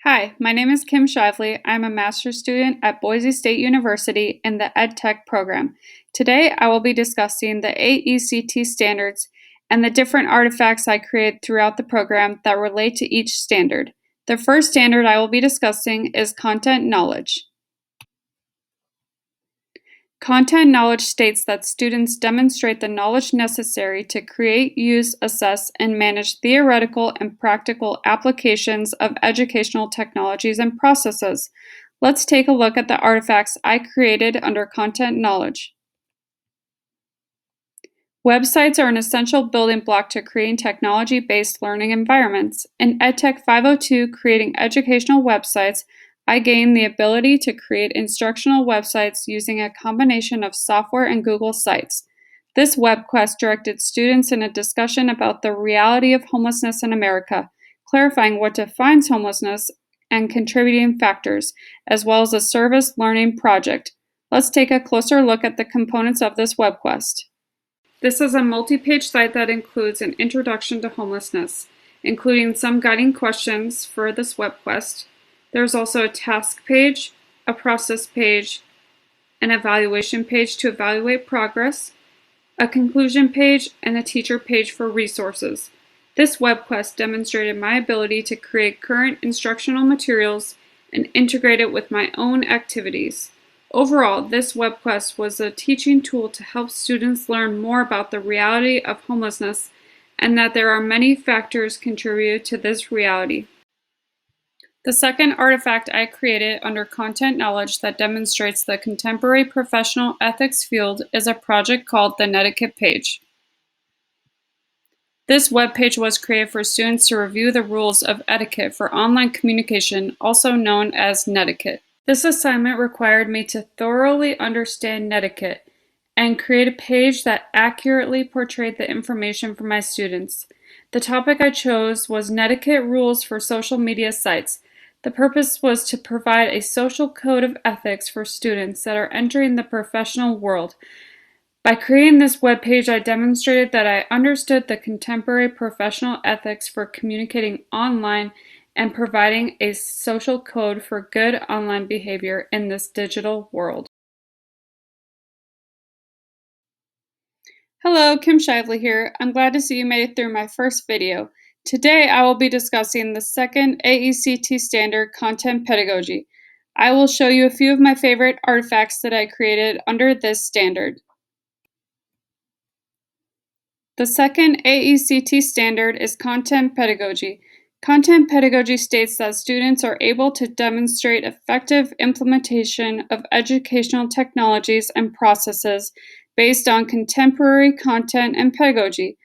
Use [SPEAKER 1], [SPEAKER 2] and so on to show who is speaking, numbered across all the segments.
[SPEAKER 1] Hi, my name is Kim Shively. I'm a master's student at Boise State University in the EdTech program. Today, I will be discussing the AECT standards and the different artifacts I created throughout the program that relate to each standard. The first standard I will be discussing is content knowledge. Content knowledge states that students demonstrate the knowledge necessary to create, use, assess, and manage theoretical and practical applications of educational technologies and processes. Let's take a look at the artifacts I created under content knowledge. Websites are an essential building block to creating technology-based learning environments. In EdTech 502, Creating Educational Websites, I gained the ability to create instructional websites using a combination of software and Google Sites. This web quest directed students in a discussion about the reality of homelessness in America, clarifying what defines homelessness and contributing factors, as well as a service learning project. Let's take a closer look at the components of this web quest. This is a multi-page site that includes an introduction to homelessness, including some guiding questions for this web quest. There's also a task page, a process page, an evaluation page to evaluate progress, a conclusion page, and a teacher page for resources. This web quest demonstrated my ability to create current instructional materials and integrate it with my own activities. Overall, this web quest was a teaching tool to help students learn more about the reality of homelessness and that there are many factors contributed to this reality. The second artifact I created under content knowledge that demonstrates the contemporary professional ethics field is a project called the Netiquette page. This webpage was created for students to review the rules of etiquette for online communication, also known as Netiquette. This assignment required me to thoroughly understand Netiquette and create a page that accurately portrayed the information for my students. The topic I chose was Netiquette rules for social media sites. The purpose was to provide a social code of ethics for students that are entering the professional world. By creating this webpage, I demonstrated that I understood the contemporary professional ethics for communicating online and providing a social code for good online behavior in this digital world. Hello, Kim Shively here. I'm glad to see you made it through my first video. Today I will be discussing the second AECT standard, content pedagogy. I will show you a few of my favorite artifacts that I created under this standard. The second AECT standard is content pedagogy. Content pedagogy states that students are able to demonstrate effective implementation of educational technologies and processes based on contemporary content and pedagogy.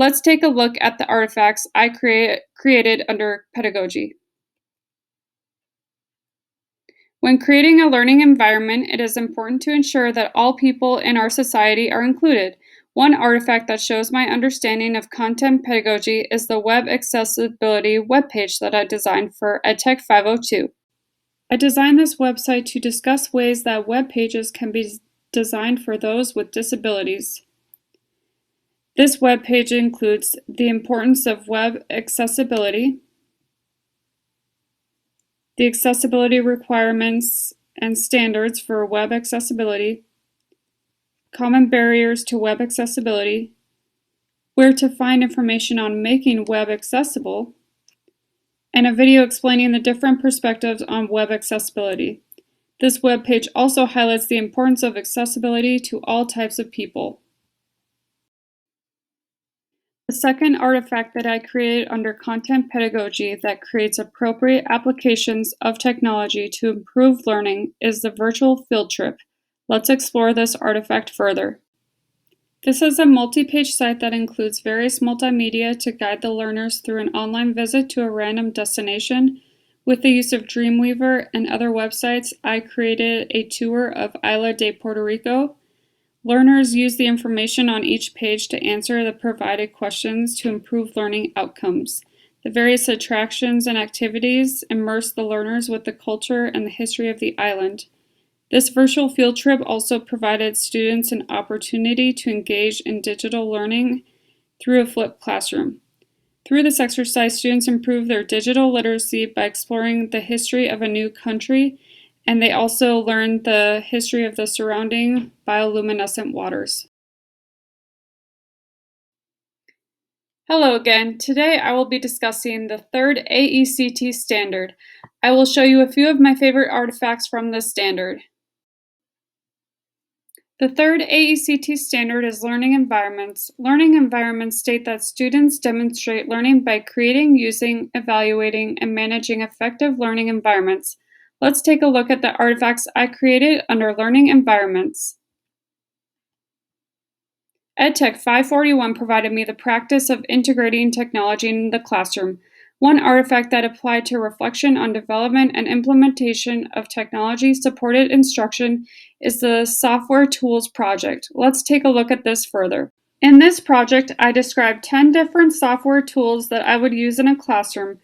[SPEAKER 1] Let's take a look at the artifacts I created under pedagogy. When creating a learning environment, it is important to ensure that all people in our society are included. One artifact that shows my understanding of content pedagogy is the web accessibility webpage that I designed for EdTech 502. I designed this website to discuss ways that web pages can be designed for those with disabilities. This webpage includes the importance of web accessibility, the accessibility requirements and standards for web accessibility, common barriers to web accessibility, where to find information on making web accessible, and a video explaining the different perspectives on web accessibility. This webpage also highlights the importance of accessibility to all types of people. The second artifact that I created under content pedagogy that creates appropriate applications of technology to improve learning is the virtual field trip. Let's explore this artifact further. This is a multi-page site that includes various multimedia to guide the learners through an online visit to a random destination. With the use of Dreamweaver and other websites, I created a tour of Isla de Puerto Rico. Learners use the information on each page to answer the provided questions to improve learning outcomes. The various attractions and activities immerse the learners with the culture and the history of the island. This virtual field trip also provided students an opportunity to engage in digital learning through a flipped classroom. Through this exercise, students improve their digital literacy by exploring the history of a new country, and they also learn the history of the surrounding bioluminescent waters. Hello again. Today I will be discussing the third AECT standard. I will show you a few of my favorite artifacts from this standard. The third AECT standard is learning environments. Learning environments state that students demonstrate learning by creating, using, evaluating, and managing effective learning environments. Let's take a look at the artifacts I created under learning environments. EdTech 541 provided me the practice of integrating technology in the classroom. One artifact that applied to reflection on development and implementation of technology-supported instruction is the Software Tools project. Let's take a look at this further. In this project, I described 10 different software tools that I would use in a classroom,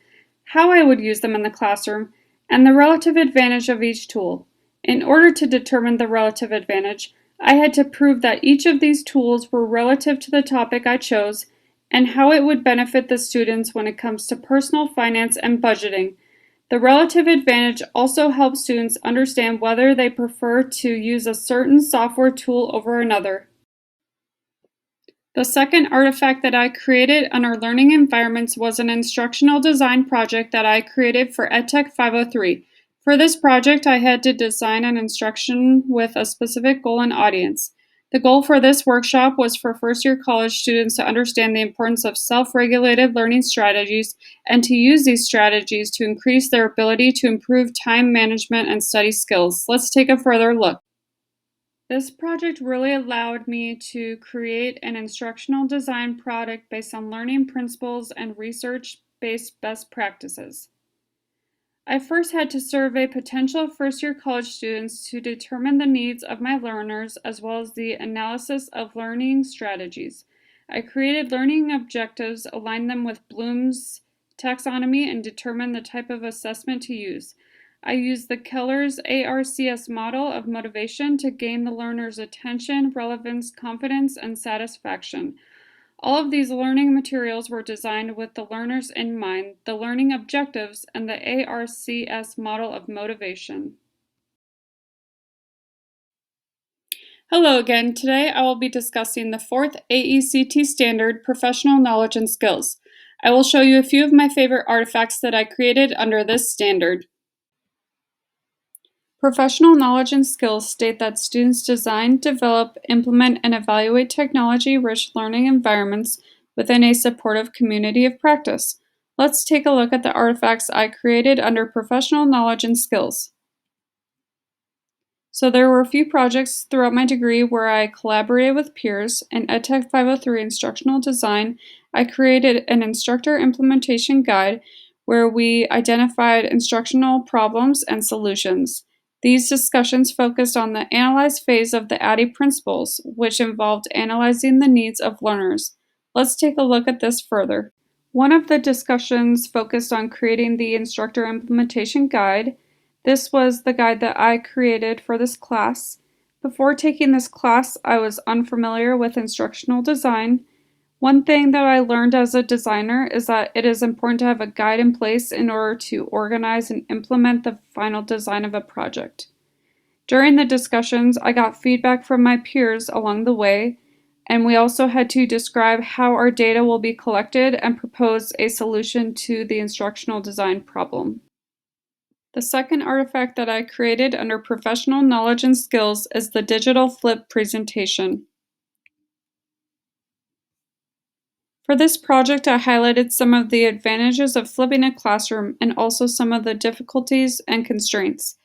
[SPEAKER 1] how I would use them in the classroom, and the relative advantage of each tool. In order to determine the relative advantage, I had to prove that each of these tools were relative to the topic I chose and how it would benefit the students when it comes to personal finance and budgeting. The relative advantage also helps students understand whether they prefer to use a certain software tool over another. The second artifact that I created under learning environments was an instructional design project that I created for EdTech 503. For this project, I had to design an instruction with a specific goal and audience. The goal for this workshop was for first-year college students to understand the importance of self-regulated learning strategies and to use these strategies to increase their ability to improve time management and study skills. Let's take a further look. This project really allowed me to create an instructional design product based on learning principles and research-based best practices. I first had to survey potential first-year college students to determine the needs of my learners as well as the analysis of learning strategies. I created learning objectives, aligned them with Bloom's taxonomy, and determined the type of assessment to use. I used the Keller's ARCS model of motivation to gain the learner's attention, relevance, confidence, and satisfaction. All of these learning materials were designed with the learners in mind, the learning objectives, and the ARCS model of motivation. Hello again. Today I will be discussing the fourth AECT standard, Professional Knowledge and Skills. I will show you a few of my favorite artifacts that I created under this standard. Professional knowledge and skills state that students design, develop, implement, and evaluate technology-rich learning environments within a supportive community of practice. Let's take a look at the artifacts I created under professional knowledge and skills. So there were a few projects throughout my degree where I collaborated with peers. In EdTech 503 Instructional Design, I created an instructor implementation guide where we identified instructional problems and solutions. These discussions focused on the analyze phase of the ADDIE principles, which involved analyzing the needs of learners. Let's take a look at this further. One of the discussions focused on creating the instructor implementation guide. This was the guide that I created for this class. Before taking this class, I was unfamiliar with instructional design. One thing that I learned as a designer is that it is important to have a guide in place in order to organize and implement the final design of a project. During the discussions, I got feedback from my peers along the way, and we also had to describe how our data will be collected and propose a solution to the instructional design problem. The second artifact that I created under professional knowledge and skills is the digital flip presentation. For this project, I highlighted some of the advantages of flipping a classroom and also some of the difficulties and constraints.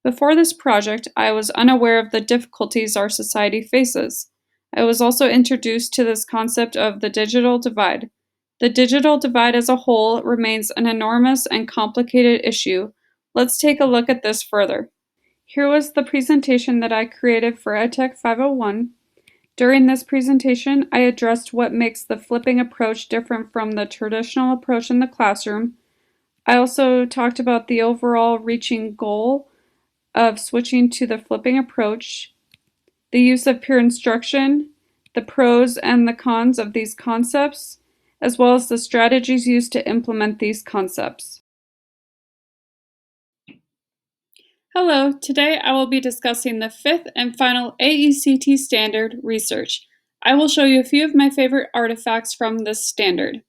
[SPEAKER 1] Before this project, I was unaware of the difficulties our society faces. I was also introduced to this concept of the digital divide. The digital divide as a whole remains an enormous and complicated issue. Let's take a look at this further. Here was the presentation that I created for EdTech 501. During this presentation, I addressed what makes the flipping approach different from the traditional approach in the classroom. I also talked about the overall reaching goal of switching to the flipping approach, the use of peer instruction, the pros and the cons of these concepts, as well as the strategies used to implement these concepts. Hello, today I will be discussing the fifth and final AECT standard, research. I will show you a few of my favorite artifacts from this standard.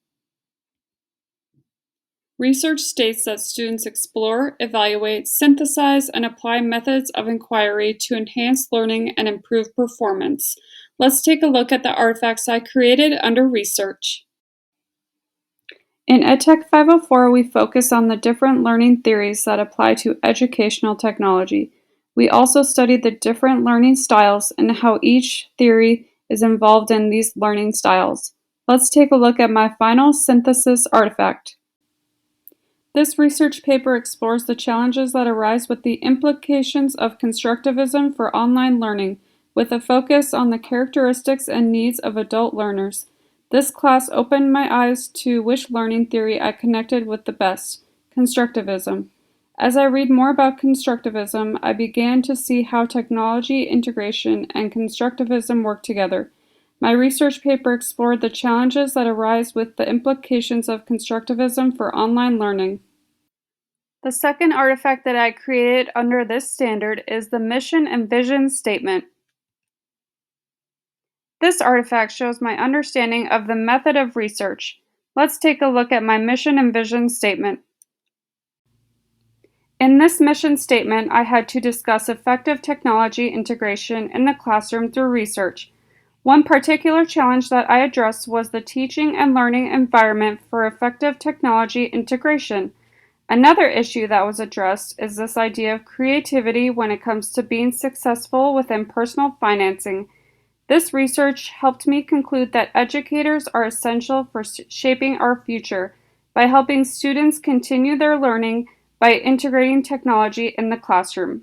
[SPEAKER 1] Research states that students explore, evaluate, synthesize, and apply methods of inquiry to enhance learning and improve performance. Let's take a look at the artifacts I created under research. In EdTech 504, we focus on the different learning theories that apply to educational technology. We also study the different learning styles and how each theory is involved in these learning styles. Let's take a look at my final synthesis artifact. This research paper explores the challenges that arise with the implications of constructivism for online learning, with a focus on the characteristics and needs of adult learners. This class opened my eyes to which learning theory I connected with the best, constructivism. As I read more about constructivism, I began to see how technology integration and constructivism work together. My research paper explored the challenges that arise with the implications of constructivism for online learning. The second artifact that I created under this standard is the mission and vision statement. This artifact shows my understanding of the method of research. Let's take a look at my mission and vision statement. In this mission statement, I had to discuss effective technology integration in the classroom through research. One particular challenge that I addressed was the teaching and learning environment for effective technology integration. Another issue that was addressed is this idea of creativity when it comes to being successful within personal financing. This research helped me conclude that educators are essential for shaping our future by helping students continue their learning by integrating technology in the classroom.